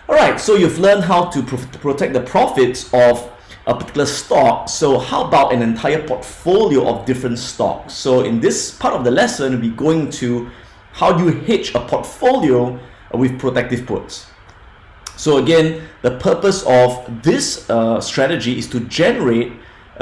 Alright, so you've learned how to protect the profits of a particular stock. So how about an entire portfolio of different stocks? So in this part of the lesson, we'll be going to how do you hedge a portfolio with protective puts. So again, the purpose of this strategy is to generate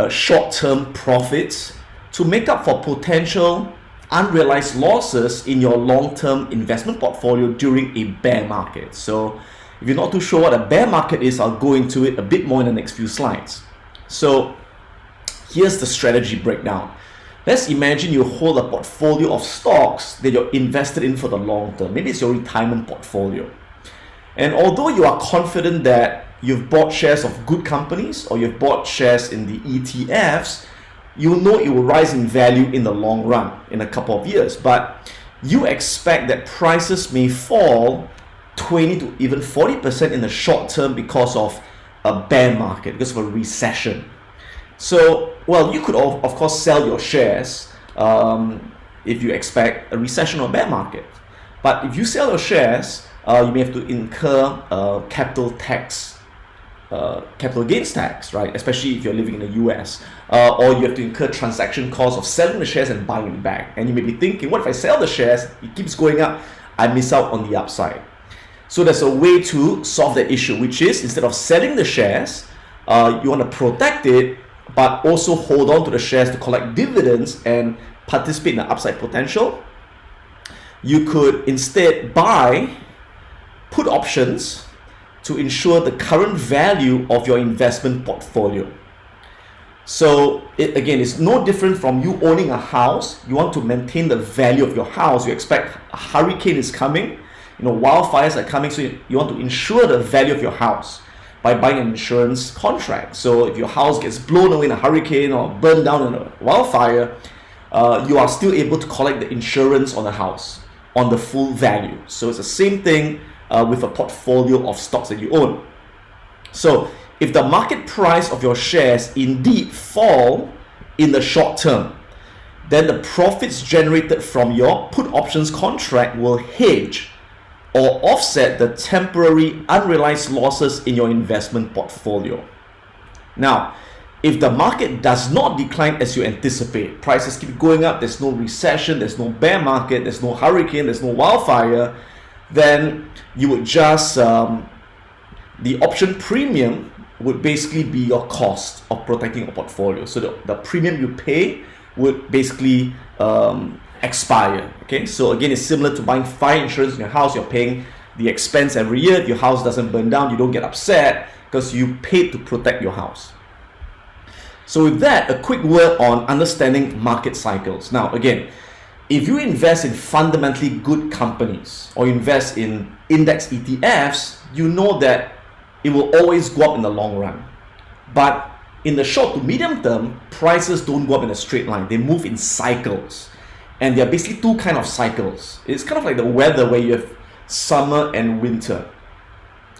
short-term profits to make up for potential unrealized losses in your long-term investment portfolio during a bear market. So if you're not too sure what a bear market is, I'll go into it a bit more in the next few slides. So here's the strategy breakdown. Let's imagine you hold a portfolio of stocks that you're invested in for the long term. Maybe it's your retirement portfolio. And although you are confident that you've bought shares of good companies or you've bought shares in the ETFs, you know it will rise in value in the long run in a couple of years. But you expect that prices may fall 20 to even 40% in the short term because of a bear market, because of a recession. So, well, you could of course sell your shares if you expect a recession or bear market. But if you sell your shares, you may have to incur capital gains tax, right? Especially if you're living in the US, or you have to incur transaction costs of selling the shares and buying it back. And you may be thinking, what if I sell the shares, it keeps going up, I miss out on the upside. So there's a way to solve that issue, which is instead of selling the shares, you want to protect it, but also hold on to the shares to collect dividends and participate in the upside potential. You could instead buy put options to ensure the current value of your investment portfolio. So again, it's no different from you owning a house. You want to maintain the value of your house. You expect a hurricane is coming, wildfires are coming, so you want to insure the value of your house by buying an insurance contract. So if your house gets blown away in a hurricane or burned down in a wildfire, you are still able to collect the insurance on the house on the full value. So it's the same thing with a portfolio of stocks that you own. So if the market price of your shares indeed fall in the short term, then the profits generated from your put options contract will hedge or offset the temporary unrealized losses in your investment portfolio. Now, if the market does not decline as you anticipate, prices keep going up, there's no recession, there's no bear market, there's no hurricane, there's no wildfire, then you would just, the option premium would basically be your cost of protecting a portfolio. So the premium you pay would basically expire. Okay, so again, it's similar to buying fire insurance in your house. You're paying the expense every year. If your house doesn't burn down, you don't get upset because you paid to protect your house. So with that, a quick word on understanding market cycles. Now again, if you invest in fundamentally good companies or invest in index ETFs, you know that it will always go up in the long run. But in the short to medium term, prices don't go up in a straight line. They move in cycles. And there are basically two kinds of cycles. It's kind of like the weather where you have summer and winter.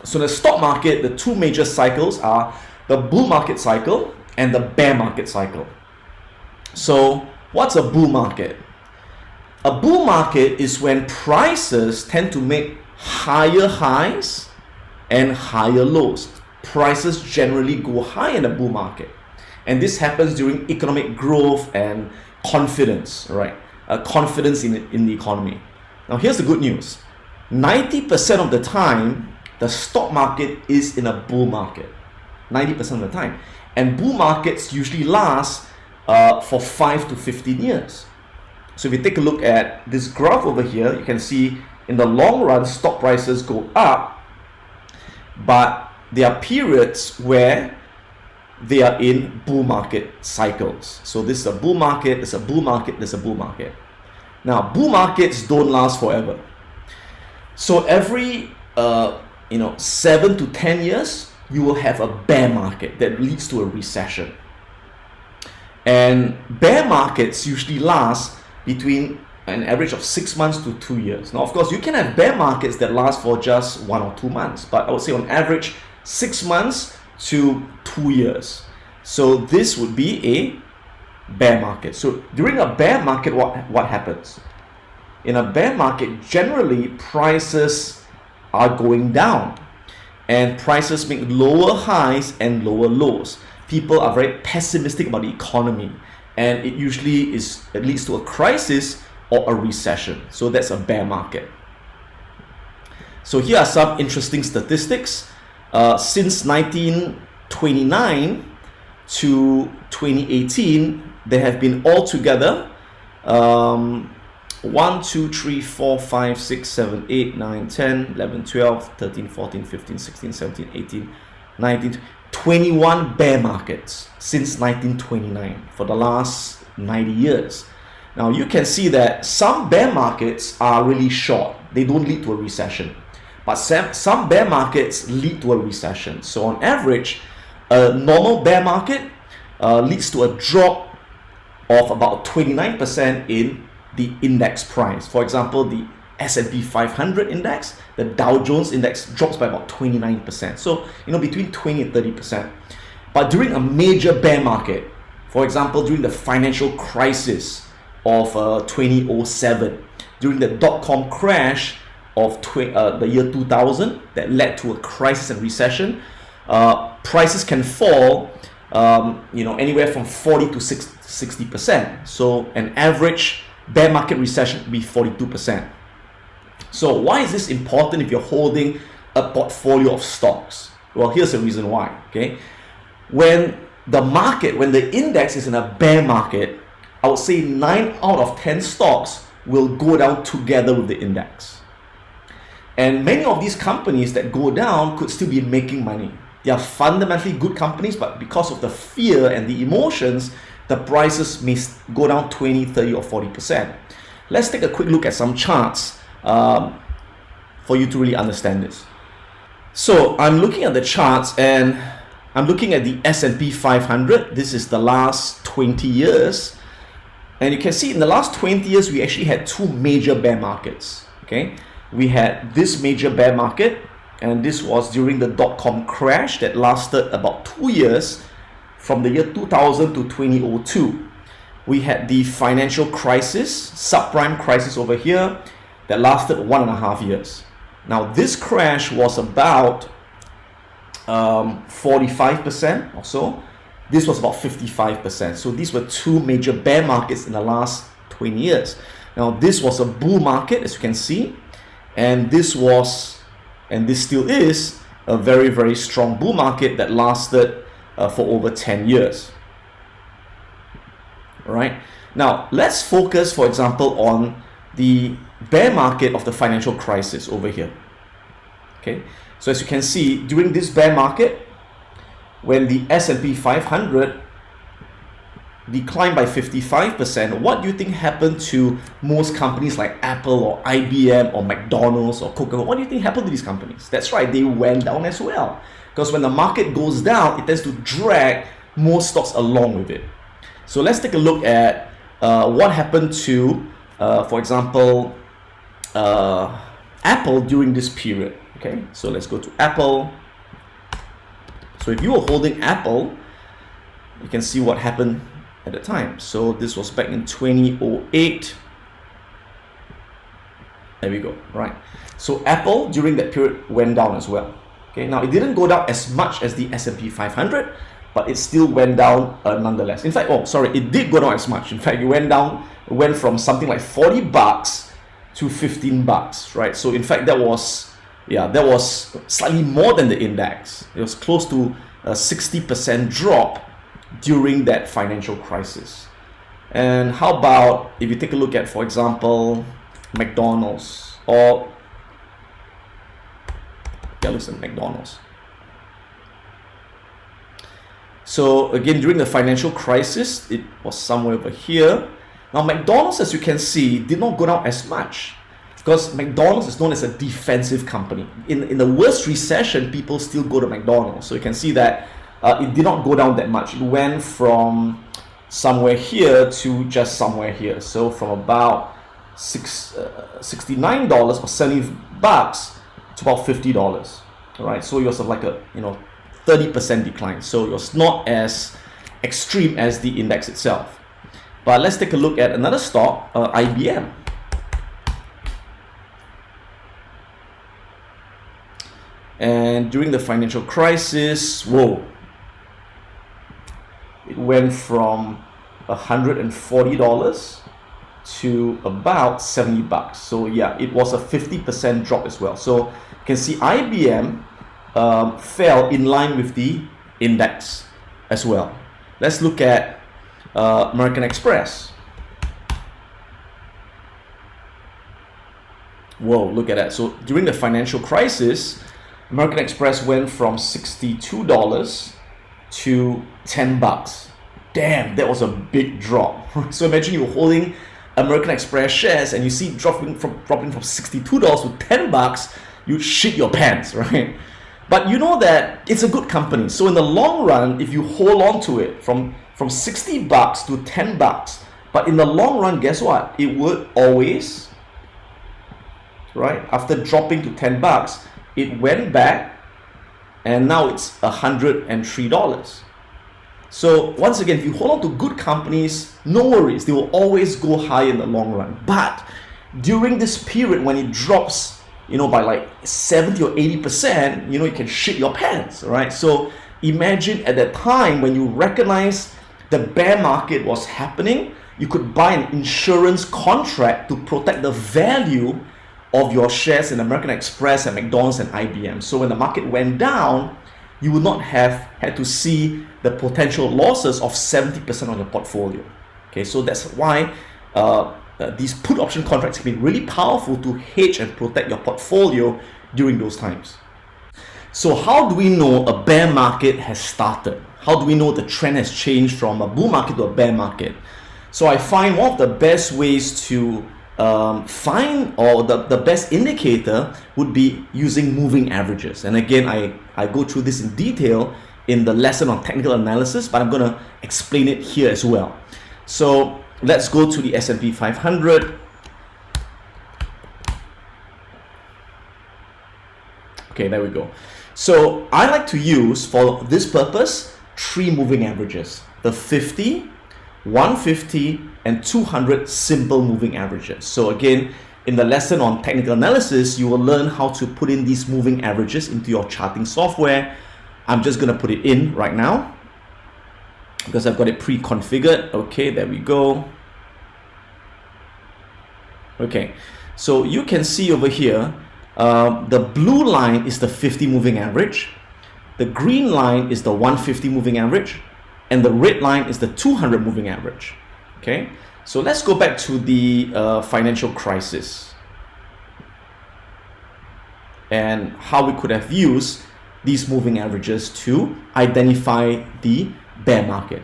So in the stock market, the two major cycles are the bull market cycle and the bear market cycle. So what's a bull market? A bull market is when prices tend to make higher highs and higher lows. Prices generally go high in a bull market. And this happens during economic growth and confidence, right? Confidence in the economy. Now here's the good news. 90% of the time, the stock market is in a bull market. 90% of the time. And bull markets usually last for 5 to 15 years. So if you take a look at this graph over here, you can see in the long run, stock prices go up, but there are periods where they are in bull market cycles. So this is a bull market, there's a bull market, there's a bull market. Now, bull markets don't last forever. So every 7 to 10 years, you will have a bear market that leads to a recession. And bear markets usually last between an average of 6 months to 2 years. Now, of course, you can have bear markets that last for just 1 or 2 months, but I would say on average 6 months to 2 years. So this would be a bear market. So during a bear market, what happens? In a bear market, generally prices are going down. and prices make lower highs and lower lows. People are very pessimistic about the economy, and it usually leads to a crisis or a recession. So that's a bear market. So here are some interesting statistics. Since 1929 to 2018, there have been altogether 1, 2, 3, 4, 5, 6, 7, 8, 9, 10, 11, 12, 13, 14, 15, 16, 17, 18, 19, 21 bear markets since 1929 for the last 90 years. Now you can see that some bear markets are really short. They don't lead to a recession. But some bear markets lead to a recession. So on average, a normal bear market leads to a drop of about 29% in the index price. For example, the S&P 500 index, the Dow Jones index drops by about 29%. So, between 20 and 30%. But during a major bear market, for example, during the financial crisis of 2007, during the dot-com crash of the year 2000 that led to a crisis and recession, prices can fall anywhere from 40 to 60%. So an average bear market recession would be 42%. So why is this important if you're holding a portfolio of stocks? Well, here's the reason why. Okay, when the index is in a bear market, I would say 9 out of 10 stocks will go down together with the index. And many of these companies that go down could still be making money. They are fundamentally good companies, but because of the fear and the emotions, the prices may go down 20, 30, or 40%. Let's take a quick look at some charts for you to really understand this. So I'm looking at the charts, and I'm looking at the S&P 500. This is the last 20 years. And you can see in the last 20 years, we actually had 2 major bear markets. Okay, we had this major bear market, and this was during the dot-com crash that lasted about 2 years, from the year 2000 to 2002. We had the financial crisis, subprime crisis over here, that lasted 1.5 years. Now this crash was about 45% or so. This was about 55%. So these were 2 major bear markets in the last 20 years. Now this was a bull market, as you can see, and this still is a very, very strong bull market that lasted for over 10 years. All right. Now let's focus, for example, on the bear market of the financial crisis over here. Okay. So as you can see, during this bear market, when the S&P 500 declined by 55%, what do you think happened to most companies like Apple or IBM or McDonald's or Coca-Cola? What do you think happened to these companies? That's right, they went down as well. Because when the market goes down, it tends to drag most stocks along with it. So let's take a look at what happened to, for example, Apple during this period. Okay, so let's go to Apple. So if you were holding Apple, you can see what happened at the time. So this was back in 2008. There we go, right? So Apple during that period went down as well. Okay, now it didn't go down as much as the S&P 500, but it still went down nonetheless. In fact, it did go down as much. In fact, it went from something like $40 to $15, right? So in fact, that was slightly more than the index. It was close to a 60% drop during that financial crisis. And how about if you take a look at, for example, McDonald's, or McDonald's. So again, during the financial crisis, it was somewhere over here. Now McDonald's, as you can see, did not go down as much, because McDonald's is known as a defensive company. In the worst recession, people still go to McDonald's. So you can see that it did not go down that much. It went from somewhere here to just somewhere here. So from about $69 or $70 to about $50. All right. So it was like a 30% decline. So it was not as extreme as the index itself. But let's take a look at another stock, IBM. And during the financial crisis, whoa, it went from $140 to about 70 bucks. So yeah, it was a 50% drop as well. So you can see IBM fell in line with the index as well. Let's look at American Express. Whoa, look at that. So during the financial crisis, American Express went from $62 to 10 bucks. Damn, that was a big drop. So imagine you're holding American Express shares and you see dropping from $62 to 10 bucks, you shit your pants, right? But you know that it's a good company. So in the long run, if you hold on to it from 60 bucks to 10 bucks, but in the long run, guess what? It would always, right? After dropping to 10 bucks, it went back and now it's $103. So once again, if you hold on to good companies, no worries, they will always go high in the long run. But during this period when it drops, by like 70 or 80%, you can shit your pants, right? So imagine at that time when you recognize the bear market was happening, you could buy an insurance contract to protect the value of your shares in American Express and McDonald's and IBM. So when the market went down, you would not have had to see the potential losses of 70% on your portfolio. Okay, so that's why these put option contracts have been really powerful to hedge and protect your portfolio during those times. So how do we know a bear market has started? How do we know the trend has changed from a bull market to a bear market? So I find one of the best ways to find, or the best indicator would be using moving averages. And again, I go through this in detail in the lesson on technical analysis, but I'm going to explain it here as well. So let's go to the S&P 500. Okay, there we go. So I like to use, for this purpose, 3 moving averages: the 50, 150, and 200 simple moving averages. So again, in the lesson on technical analysis, you will learn how to put in these moving averages into your charting software. I'm just going to put it in right now because I've got it pre-configured. Okay, there we go. Okay, so you can see over here, the blue line is the 50 moving average, the green line is the 150 moving average, and the red line is the 200 moving average. Okay, so let's go back to the financial crisis and how we could have used these moving averages to identify the bear market.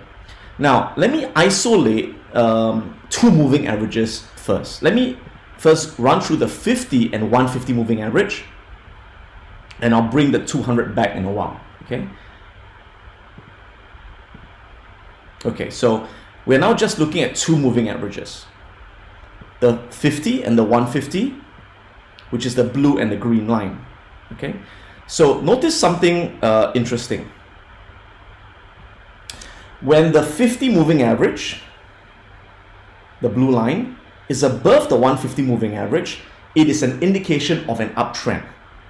Now, let me isolate 2 moving averages first. Let me first run through the 50 and 150 moving average, and I'll bring the 200 back in a while. Okay, so we're now just looking at 2 moving averages, the 50 and the 150, which is the blue and the green line. Okay, so notice something interesting. When the 50 moving average, the blue line, is above the 150 moving average, it is an indication of an uptrend.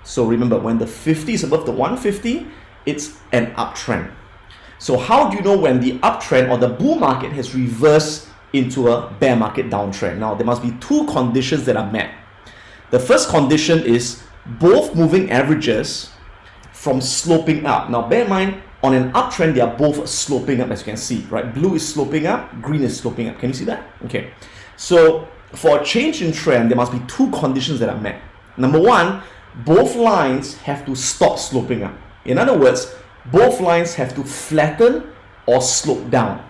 So remember, when the 50 is above the 150, it's an uptrend. So how do you know when the uptrend or the bull market has reversed into a bear market downtrend? Now, there must be 2 conditions that are met. The first condition is both moving averages from sloping up. Now, bear in mind, on an uptrend, they are both sloping up, as you can see, right? Blue is sloping up, green is sloping up. Can you see that? Okay. So for a change in trend, there must be 2 conditions that are met. Number 1, both lines have to stop sloping up. In other words, both lines have to flatten or slope down.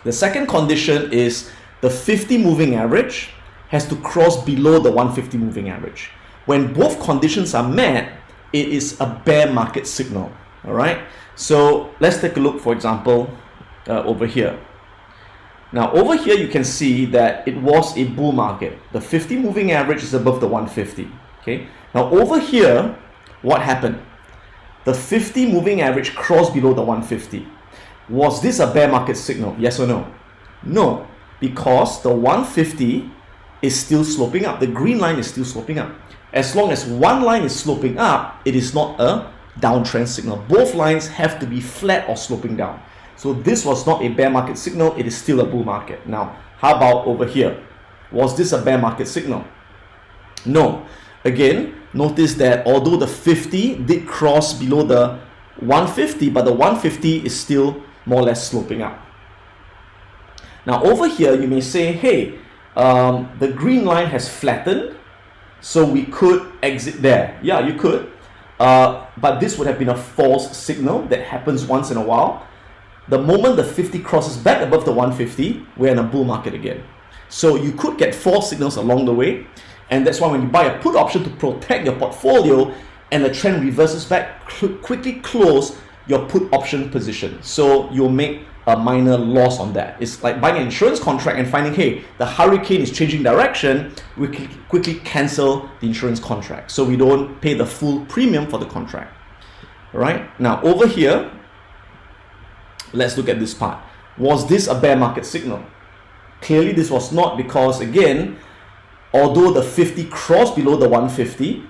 The second condition is the 50 moving average has to cross below the 150 moving average. When both conditions are met, it is a bear market signal. All right. So let's take a look, for example, over here. Now over here you can see that it was a bull market. The 50 moving average is above the 150. Okay. Now over here, what happened? The 50 moving average crossed below the 150. Was this a bear market signal? Yes or no? No, because the 150 is still sloping up. The green line is still sloping up. As long as one line is sloping up, it is not a downtrend signal. Both lines have to be flat or sloping down. So this was not a bear market signal, it is still a bull market. Now, how about over here? Was this a bear market signal? No. Again, notice that although the 50 did cross below the 150, but the 150 is still more or less sloping up. Now over here, you may say, hey, the green line has flattened, so we could exit there. Yeah, you could. But this would have been a false signal that happens once in a while. The moment the 50 crosses back above the 150, we're in a bull market again. So you could get false signals along the way. And that's why when you buy a put option to protect your portfolio and the trend reverses back, quickly close your put option position. So you'll make a minor loss on that. It's like buying an insurance contract and finding, hey, the hurricane is changing direction, we quickly cancel the insurance contract so we don't pay the full premium for the contract. All right, now over here, let's look at this part. Was this a bear market signal? Clearly this was not, because again, although the 50 crossed below the 150,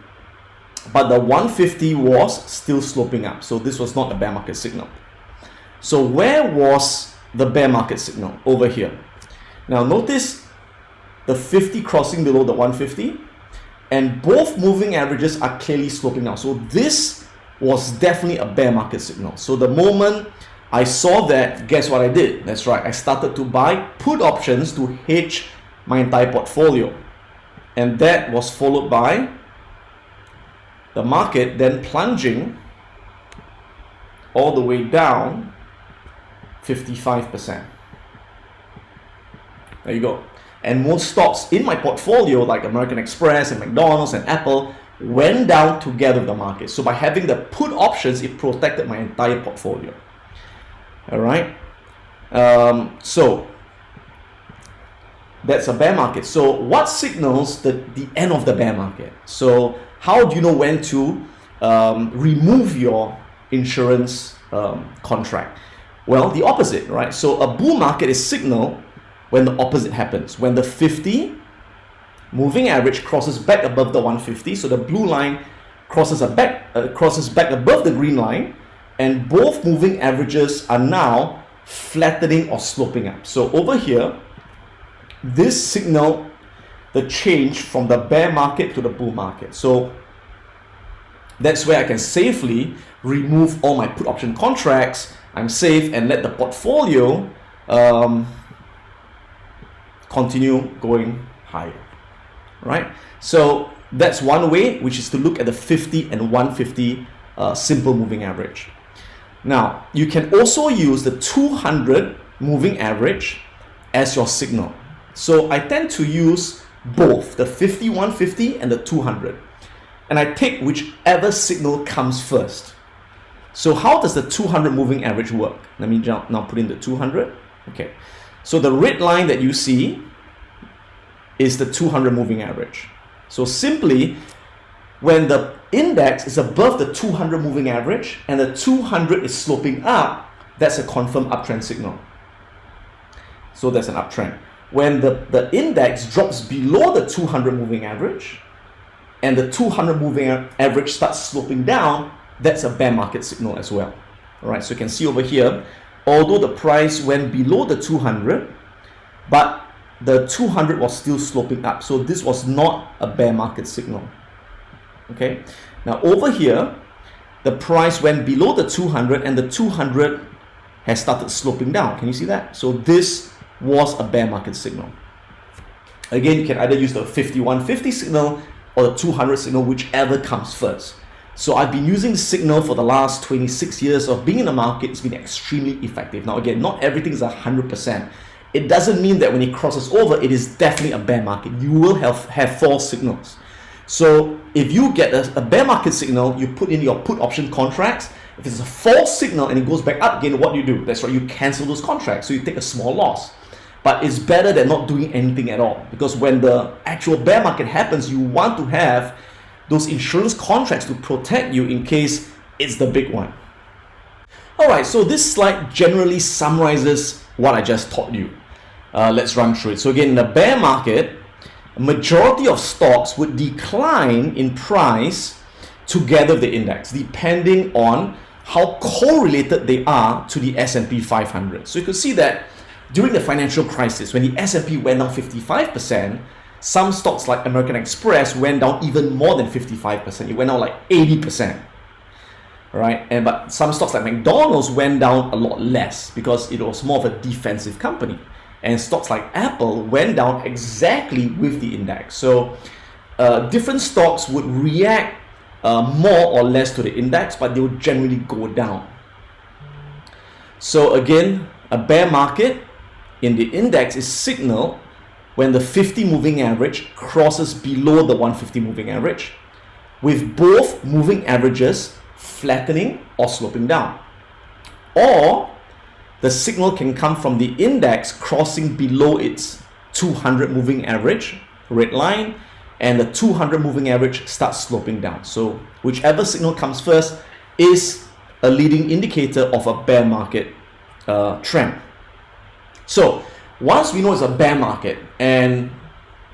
but the 150 was still sloping up. So this was not a bear market signal. So where was the bear market signal? Over here. Now notice the 50 crossing below the 150, and both moving averages are clearly sloping now. So this was definitely a bear market signal. So the moment I saw that, guess what I did? That's right, I started to buy put options to hedge my entire portfolio. And that was followed by the market then plunging all the way down 55%. There you go. And most stocks in my portfolio, like American Express and McDonald's and Apple, went down together with the market. So by having the put options, it protected my entire portfolio. All right. So that's a bear market. So what signals the end of the bear market? So how do you know when to remove your insurance contract? Well, the opposite, right? So a bull market is signal when the opposite happens. When the 50 moving average crosses back above the 150, so the blue line crosses back above the green line, and both moving averages are now flattening or sloping up. So over here, this signal the change from the bear market to the bull market. So that's where I can safely remove all my put option contracts. I'm safe and let the portfolio continue going higher, right? So that's one way, which is to look at the 50 and 150 simple moving average. Now, you can also use the 200 moving average as your signal. So I tend to use both the 50, 150 and the 200. And I take whichever signal comes first. So how does the 200 moving average work? Let me now put in the 200. Okay. So the red line that you see is the 200 moving average. So simply, when the index is above the 200 moving average and the 200 is sloping up, that's a confirmed uptrend signal. So that's an uptrend. When the index drops below the 200 moving average and the 200 moving average starts sloping down, that's a bear market signal as well. All right, so you can see over here, although the price went below the 200, but the 200 was still sloping up. So this was not a bear market signal. Okay, now over here, the price went below the 200 and the 200 has started sloping down. Can you see that? So this was a bear market signal. Again, you can either use the 5150 signal or the 200 signal, whichever comes first. So I've been using this signal for the last 26 years of being in the market. It's been extremely effective. Now again, not everything is 100%. It doesn't mean that when it crosses over, it is definitely a bear market. You will have false signals. So if you get a bear market signal, you put in your put option contracts. If it's a false signal and it goes back up again, what do? That's right, you cancel those contracts. So you take a small loss. But it's better than not doing anything at all, because when the actual bear market happens, you want to have those insurance contracts to protect you in case it's the big one. Alright, so this slide generally summarizes what I just taught you. Let's run through it. So again, in the bear market, a majority of stocks would decline in price together with the index, depending on how correlated they are to the S&P 500. So you could see that during the financial crisis, when the S&P went down 55%, some stocks like American Express went down even more than 55%. It went down like 80%. Right? But some stocks like McDonald's went down a lot less because it was more of a defensive company. And stocks like Apple went down exactly with the index. So different stocks would react more or less to the index, but they would generally go down. So again, a bear market in the index is signaled when the 50 moving average crosses below the 150 moving average, with both moving averages flattening or sloping down. Or the signal can come from the index crossing below its 200 moving average, red line, and the 200 moving average starts sloping down. So whichever signal comes first is a leading indicator of a bear market trend. So once we know it's a bear market and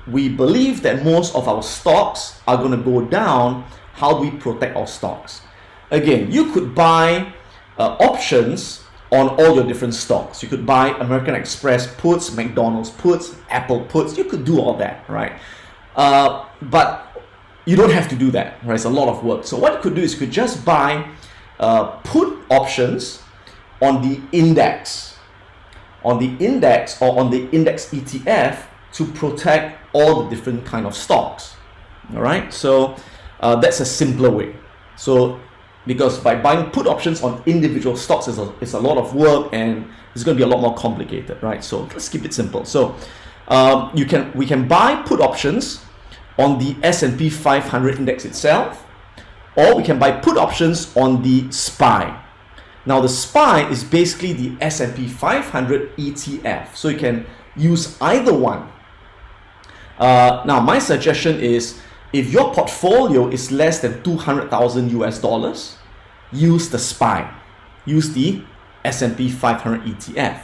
we believe that most of our stocks are going to go down, how do we protect our stocks? Again, you could buy options on all your different stocks. You could buy American Express puts, McDonald's puts, Apple puts. You could do all that, right? But you don't have to do that, right? It's a lot of work. So what you could do is you could just buy put options on the index, or on the index ETF to protect all the different kind of stocks. All right, so that's a simpler way. So because by buying put options on individual stocks is a lot of work and it's going to be a lot more complicated, right? So let's keep it simple. So we can buy put options on the S&P 500 index itself, or we can buy put options on the SPY. Now the SPY is basically the S&P 500 ETF, so you can use either one. Now my suggestion is, if your portfolio is less than 200,000 US dollars, use the SPY, use the S&P 500 ETF.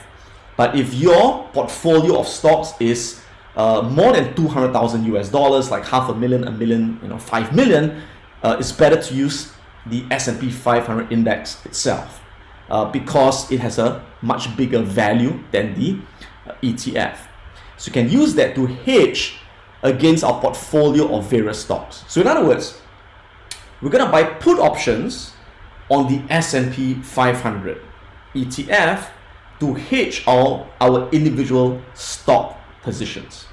But if your portfolio of stocks is more than 200,000 US dollars, like $500,000, $1 million, 5 million, it's better to use the S&P 500 index itself because it has a much bigger value than the ETF. So you can use that to hedge against our portfolio of various stocks. So in other words, we're going to buy put options on the S&P 500 ETF to hedge our individual stock positions.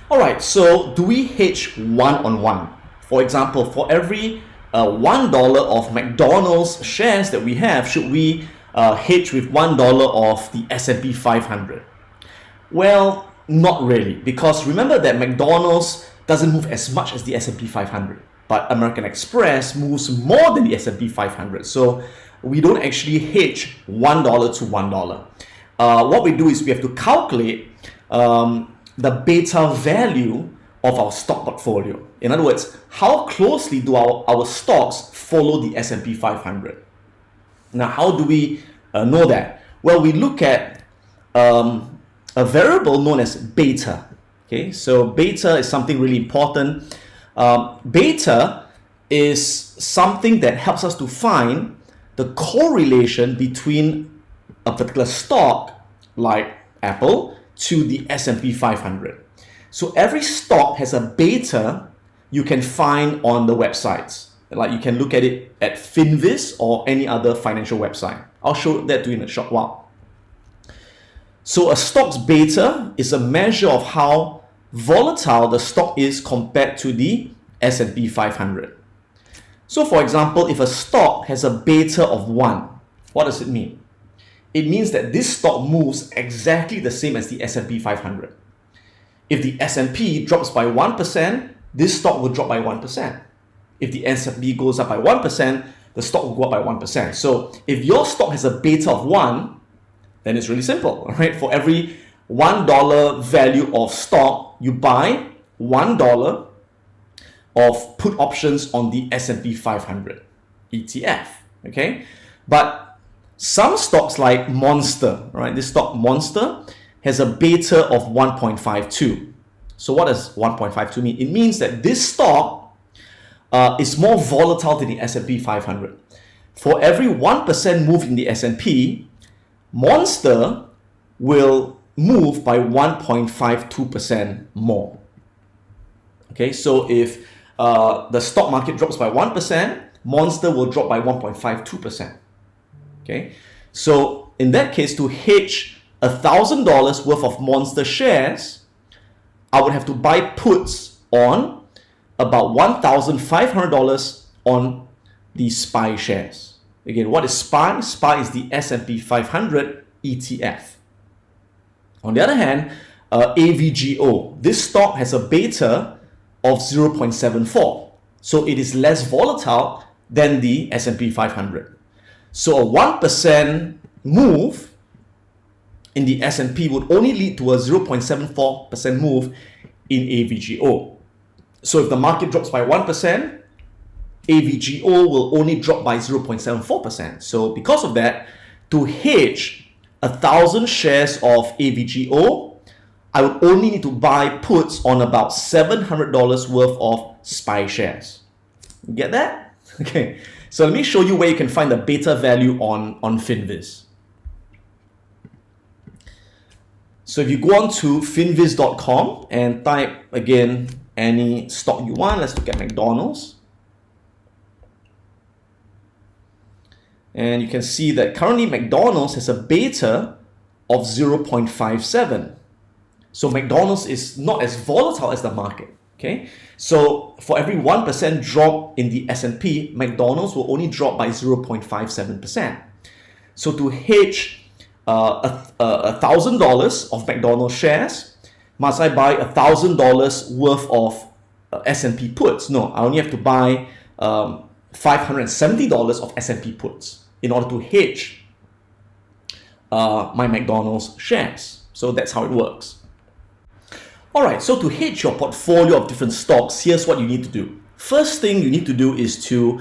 All right, so do we hedge one-on-one? For example, for every $1 of McDonald's shares that we have, should we hedge with $1 of the S&P 500? Well, not really, because remember that McDonald's doesn't move as much as the S&P 500, but American Express moves more than the S&P 500. So we don't actually hedge $1 to $1. What we do is we have to calculate the beta value of our stock portfolio. In other words, how closely do our stocks follow the S&P 500? Now, how do we know that? Well, we look at a variable known as beta. Okay, so beta is something really important. Beta is something that helps us to find the correlation between a particular stock like Apple to the S&P 500. So every stock has a beta you can find on the websites. Like you can look at it at Finviz or any other financial website. I'll show that to you in a short while. So a stock's beta is a measure of how volatile the stock is compared to the S&P 500. So for example, if a stock has a beta of 1, what does it mean? It means that this stock moves exactly the same as the S&P 500. If the S&P drops by 1%, this stock will drop by 1%. If the S&P goes up by 1%, the stock will go up by 1%. So if your stock has a beta of 1, then it's really simple, right? For every $1 value of stock, you buy $1 of put options on the S&P 500 ETF, okay? But some stocks like Monster, right? This stock Monster has a beta of 1.52. So what does 1.52 mean? It means that this stock is more volatile than the S&P 500. For every 1% move in the S&P, Monster will move by 1.52% more. Okay, so if the stock market drops by 1%, Monster will drop by 1.52%. Okay, so in that case, to hedge $1,000 worth of Monster shares, I would have to buy puts on about $1,500 on the SPY shares. Again, what is SPY? SPY is the S&P 500 ETF. On the other hand, AVGO, this stock has a beta of 0.74. So it is less volatile than the S&P 500. So a 1% move in the S&P would only lead to a 0.74% move in AVGO. So if the market drops by 1%, AVGO will only drop by 0.74%. So because of that, to hedge 1,000 shares of AVGO, I would only need to buy puts on about $700 worth of SPY shares. You get that? Okay. So let me show you where you can find the beta value on Finviz. So if you go on to finviz.com and type again any stock you want, let's look at McDonald's. And you can see that currently McDonald's has a beta of 0.57. So McDonald's is not as volatile as the market. Okay, so for every 1% drop in the S&P, McDonald's will only drop by 0.57%. So to hedge $1,000 of McDonald's shares, must I buy $1,000 worth of S&P puts? No, I only have to buy $570 of S&P puts in order to hedge my McDonald's shares. So that's how it works. All right, so to hedge your portfolio of different stocks, here's what you need to do. First thing you need to do is to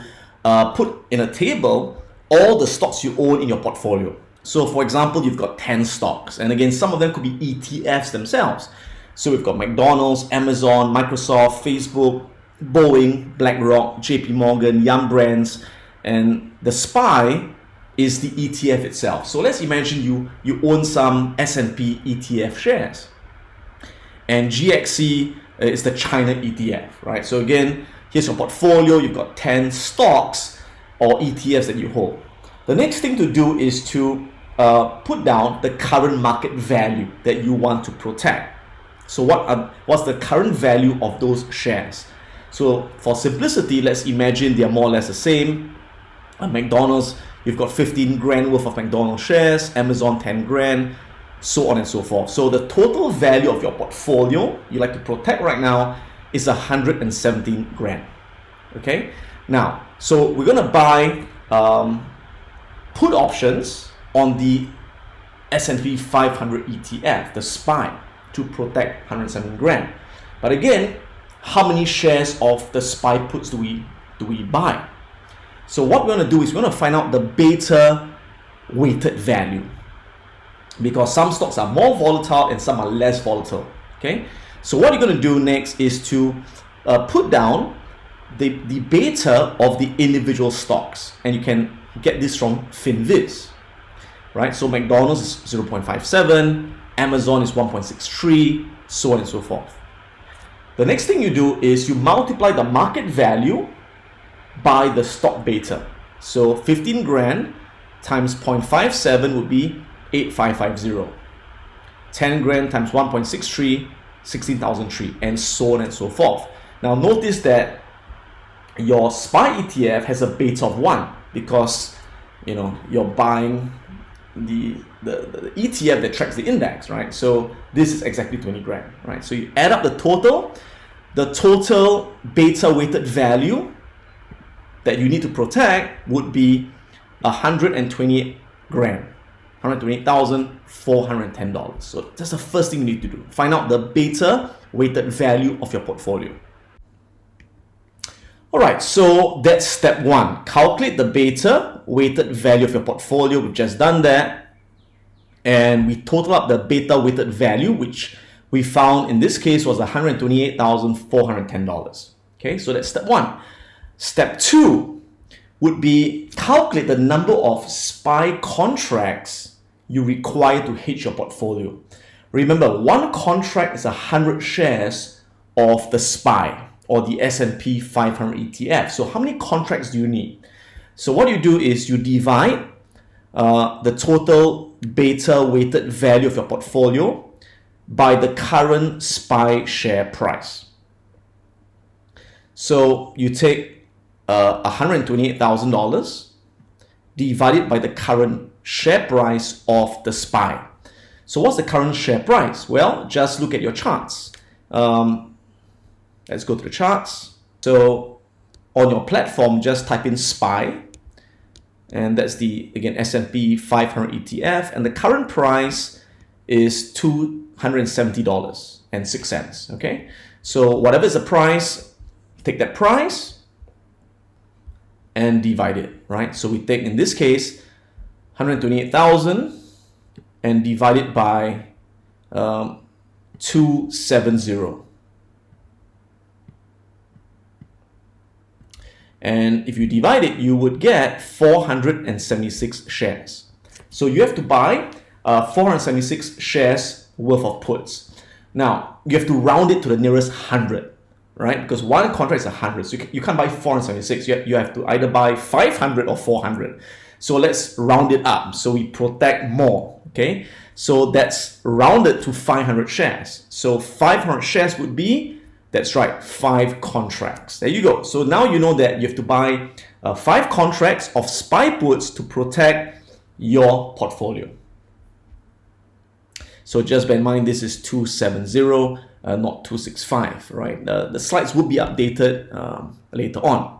put in a table all the stocks you own in your portfolio. So for example, you've got 10 stocks. And again, some of them could be ETFs themselves. So we've got McDonald's, Amazon, Microsoft, Facebook, Boeing, BlackRock, JP Morgan, Yum Brands, and the SPY is the ETF itself. So let's imagine you own some S&P ETF shares. And GXC is the China ETF, right? So again, here's your portfolio. You've got 10 stocks or ETFs that you hold. The next thing to do is to put down the current market value that you want to protect. So what's the current value of those shares? So for simplicity, let's imagine they're more or less the same. McDonald's, you've got 15 grand worth of McDonald's shares, Amazon 10 grand, so on and so forth. So the total value of your portfolio you like to protect right now is 117 grand. Okay, now so we're gonna buy put options on the S&P 500 ETF, the SPY, to protect 117 grand. But again, how many shares of the SPY puts do we buy? So what we're gonna do is we're gonna find out the beta weighted value, because some stocks are more volatile and some are less volatile. Okay, so what you're going to do next is to put down the beta of the individual stocks, and you can get this from Finviz, right? So McDonald's is 0.57, Amazon is 1.63, so on and so forth. The next thing you do is you multiply the market value by the stock beta. So 15 grand times 0.57 would be 8550. 10 grand times 1.63, 16,003, and so on and so forth. Now notice that your SPY ETF has a beta of 1 because you're buying the ETF that tracks the index, right? So this is exactly 20 grand, right? So you add up the total beta weighted value that you need to protect would be 128 grand. $128,410. So that's the first thing you need to do. Find out the beta weighted value of your portfolio. All right, so that's step 1. Calculate the beta weighted value of your portfolio. We've just done that. And we total up the beta weighted value, which we found in this case was $128,410. Okay, so that's step one. Step two would be calculate the number of SPY contracts you require to hedge your portfolio. Remember, one contract is 100 shares of the SPY or the S&P 500 ETF. So how many contracts do you need? So what you do is you divide the total beta weighted value of your portfolio by the current SPY share price. So you take $128,000 divided by the current share price of the SPY. So what's the current share price? Well, just look at your charts. Let's go to the charts. So on your platform, just type in SPY, and that's the, again, S&P 500 ETF, and the current price is $270.06. Okay, so whatever is the price, take that price and divide it, right? So we take, in this case, 128,000 and divide it by 270. And if you divide it, you would get 476 shares. So you have to buy 476 shares worth of puts. Now, you have to round it to the nearest 100, right? Because one contract is 100, so you can't buy 476. You have to either buy 500 or 400. So let's round it up so we protect more, okay? So that's rounded to 500 shares. So 500 shares would be, that's right, 5 contracts. There you go. So now you know that you have to buy 5 contracts of SPY puts to protect your portfolio. So just bear in mind, this is 270, not 265, right? The slides will be updated later on.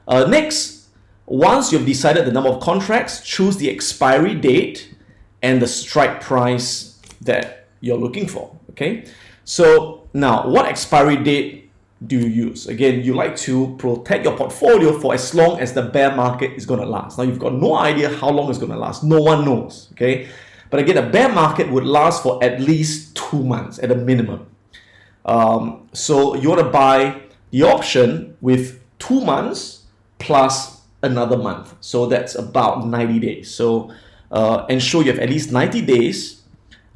Next, once you've decided the number of contracts, choose the expiry date and the strike price that you're looking for, okay? So now, what expiry date do you use? Again, you like to protect your portfolio for as long as the bear market is going to last. Now, you've got no idea how long it's going to last. No one knows, okay? But again, a bear market would last for at least 2 months at a minimum. So you want to buy the option with 2 months plus another month. So that's about 90 days. So ensure you have at least 90 days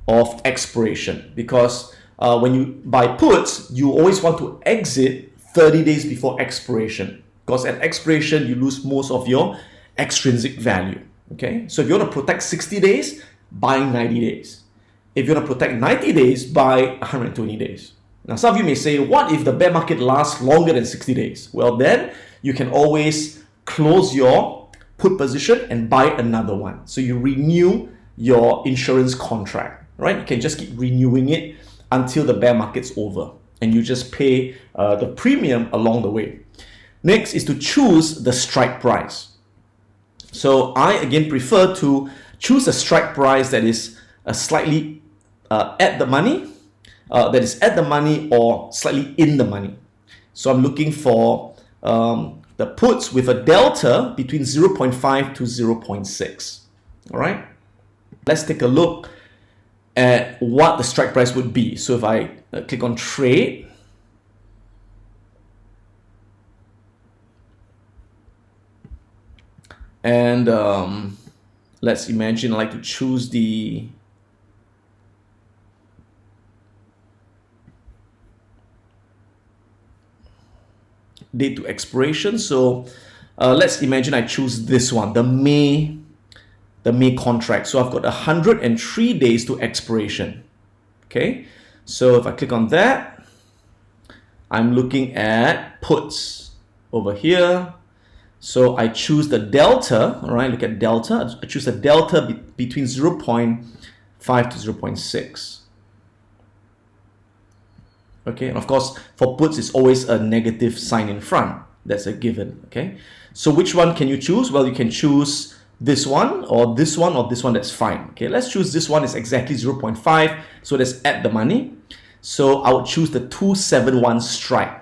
of expiration, because when you buy puts, you always want to exit 30 days before expiration, because at expiration, you lose most of your extrinsic value, okay? So if you want to protect 60 days, buy 90 days. If you want to protect 90 days, buy 120 days. Now, some of you may say, what if the bear market lasts longer than 60 days? Well, then you can always close your put position and buy another one. So you renew your insurance contract, right? You can just keep renewing it until the bear market's over, and you just pay the premium along the way. Next is to choose the strike price. So I again prefer to choose a strike price that is slightly at the money, or slightly in the money. So I'm looking for the puts with a delta between 0.5 to 0.6. All right, let's take a look at what the strike price would be. So if I click on trade, and let's imagine I like to choose the date to expiration. So let's imagine I choose this one, the May contract. So I've got 103 days to expiration. Okay, so if I click on that, I'm looking at puts over here. So I choose the delta, all right, look at delta. I choose the delta between 0.5 to 0.6. Okay, and of course, for puts, it's always a negative sign in front. That's a given, okay? So which one can you choose? Well, you can choose this one or this one or this one, that's fine. Okay, let's choose this one is exactly 0.5, so that's at the money. So I would choose the 271 strike.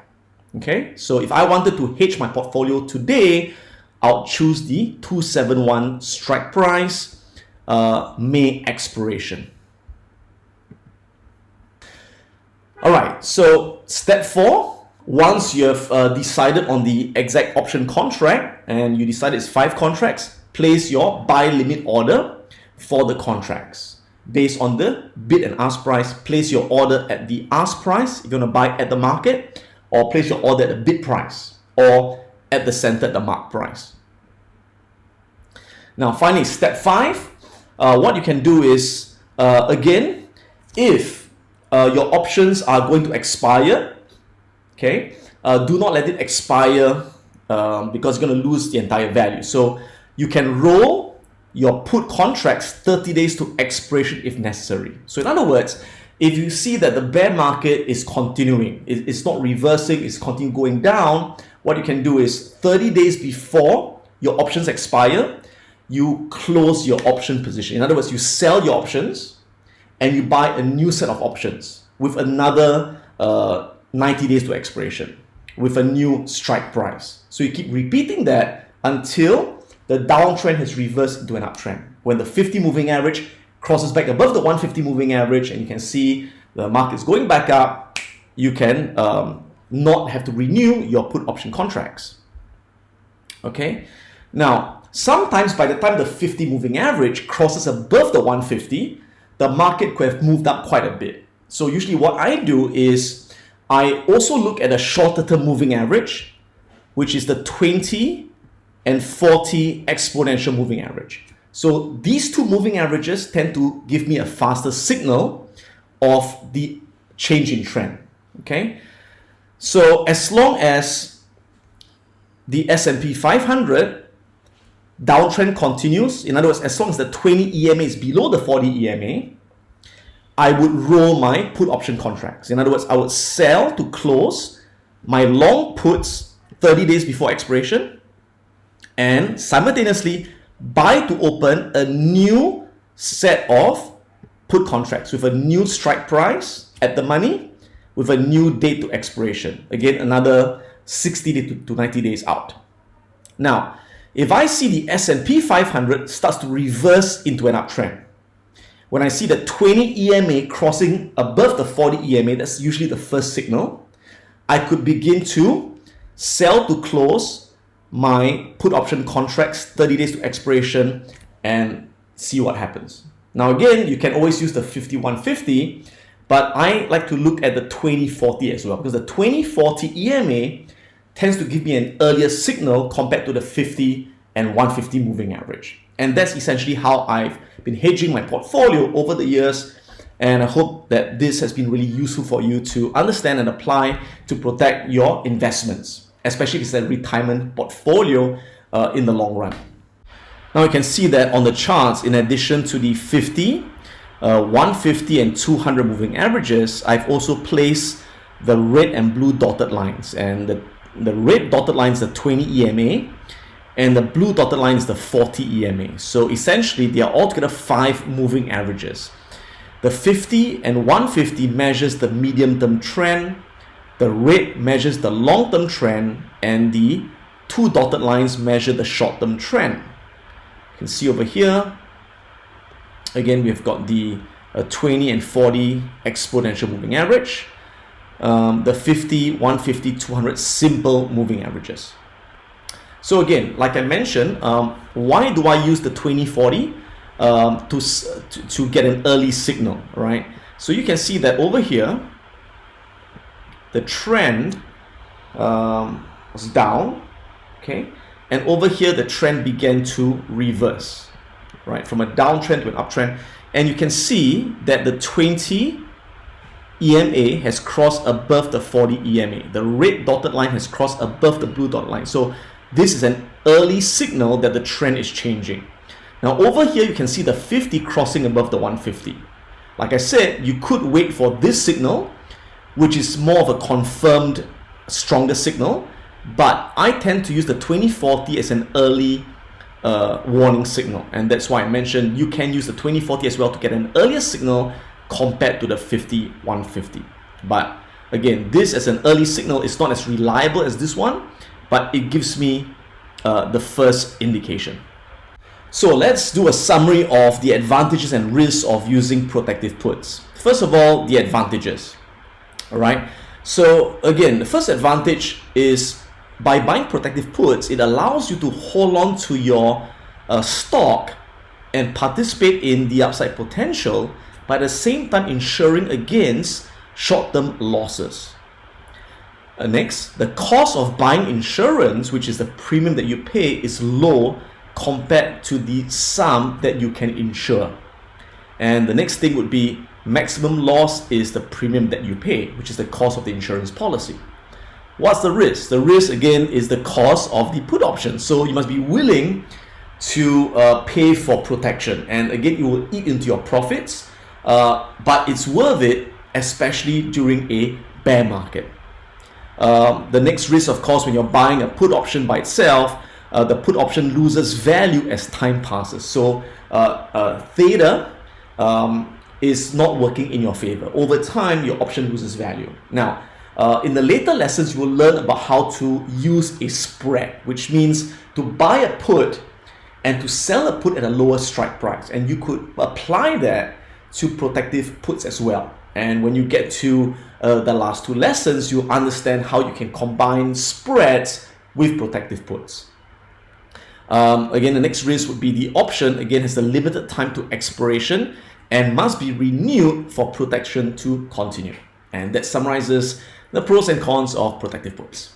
Okay, so if I wanted to hedge my portfolio today, I'll choose the 271 strike price, May expiration. All right, so step 4, once you have decided on the exact option contract and you decide it's 5 contracts, place your buy limit order for the contracts. Based on the bid and ask price, place your order at the ask price if you want to buy at the market, or place your order at the bid price or at the center at the mark price. Now finally, step 5, what you can do is, again, if your options are going to expire, okay, do not let it expire because you're going to lose the entire value. So you can roll your put contracts 30 days to expiration if necessary. So in other words, if you see that the bear market is continuing, it's not reversing, it's continuing going down, what you can do is 30 days before your options expire, you close your option position. In other words, you sell your options and you buy a new set of options with another 90 days to expiration with a new strike price. So you keep repeating that until the downtrend has reversed into an uptrend. When the 50 moving average crosses back above the 150 moving average and you can see the market's going back up, you can not have to renew your put option contracts. Okay, now sometimes by the time the 50 moving average crosses above the 150, the market could have moved up quite a bit. So usually what I do is I also look at a shorter term moving average, which is the 20 and 40 exponential moving average. So these two moving averages tend to give me a faster signal of the change in trend. Okay, so as long as the S&P 500 downtrend continues, in other words, as long as the 20 EMA is below the 40 EMA, I would roll my put option contracts. In other words, I would sell to close my long puts 30 days before expiration and simultaneously buy to open a new set of put contracts with a new strike price at the money with a new date to expiration. Again, another 60 to 90 days out. Now, if I see the S&P 500 starts to reverse into an uptrend, when I see the 20 EMA crossing above the 40 EMA, that's usually the first signal, I could begin to sell to close my put option contracts 30 days to expiration and see what happens. Now again, you can always use the 5150, but I like to look at the 2040 as well, because the 2040 EMA tends to give me an earlier signal compared to the 50 and 150 moving average. And that's essentially how I've been hedging my portfolio over the years. And I hope that this has been really useful for you to understand and apply to protect your investments, especially if it's a retirement portfolio in the long run. Now you can see that on the charts, in addition to the 50, 150 and 200 moving averages, I've also placed the red and blue dotted lines. And the red dotted line is the 20 EMA and the blue dotted line is the 40 EMA. So essentially they are altogether 5 moving averages. The 50 and 150 measures the medium-term trend, the red measures the long-term trend, and the 2 dotted lines measure the short-term trend. You can see over here, again, we've got the 20 and 40 exponential moving average, the 50, 150, 200 simple moving averages. So again, like I mentioned, why do I use the 2040 to get an early signal, right? So you can see that over here, the trend was down, okay, and over here the trend began to reverse, right, from a downtrend to an uptrend, and you can see that the 20 EMA has crossed above the 40 EMA. The red dotted line has crossed above the blue dotted line. So this is an early signal that the trend is changing. Now over here you can see the 50 crossing above the 150. Like I said, you could wait for this signal, which is more of a confirmed stronger signal, but I tend to use the 2040 as an early warning signal, and that's why I mentioned you can use the 2040 as well to get an earlier signal compared to the 50-150. But again, this as an early signal is not as reliable as this one, but it gives me the first indication. So let's do a summary of the advantages and risks of using protective puts. First of all, the advantages. All right. So again, the first advantage is by buying protective puts, it allows you to hold on to your stock and participate in the upside potential, but at the same time ensuring against short-term losses. Next, the cost of buying insurance, which is the premium that you pay, is low compared to the sum that you can insure. And the next thing would be maximum loss is the premium that you pay, which is the cost of the insurance policy. What's the risk? The risk again is the cost of the put option. So you must be willing to pay for protection, and again it will eat into your profits, but it's worth it, especially during a bear market. The next risk, of course, when you're buying a put option by itself, the put option loses value as time passes. So theta is not working in your favor. Over time, your option loses value. Now, in the later lessons, you will learn about how to use a spread, which means to buy a put and to sell a put at a lower strike price. And you could apply that to protective puts as well. And when you get to the last two lessons, you'll understand how you can combine spreads with protective puts. Again, the next risk would be the option, again, has a limited time to expiration and must be renewed for protection to continue. And that summarizes the pros and cons of protective puts.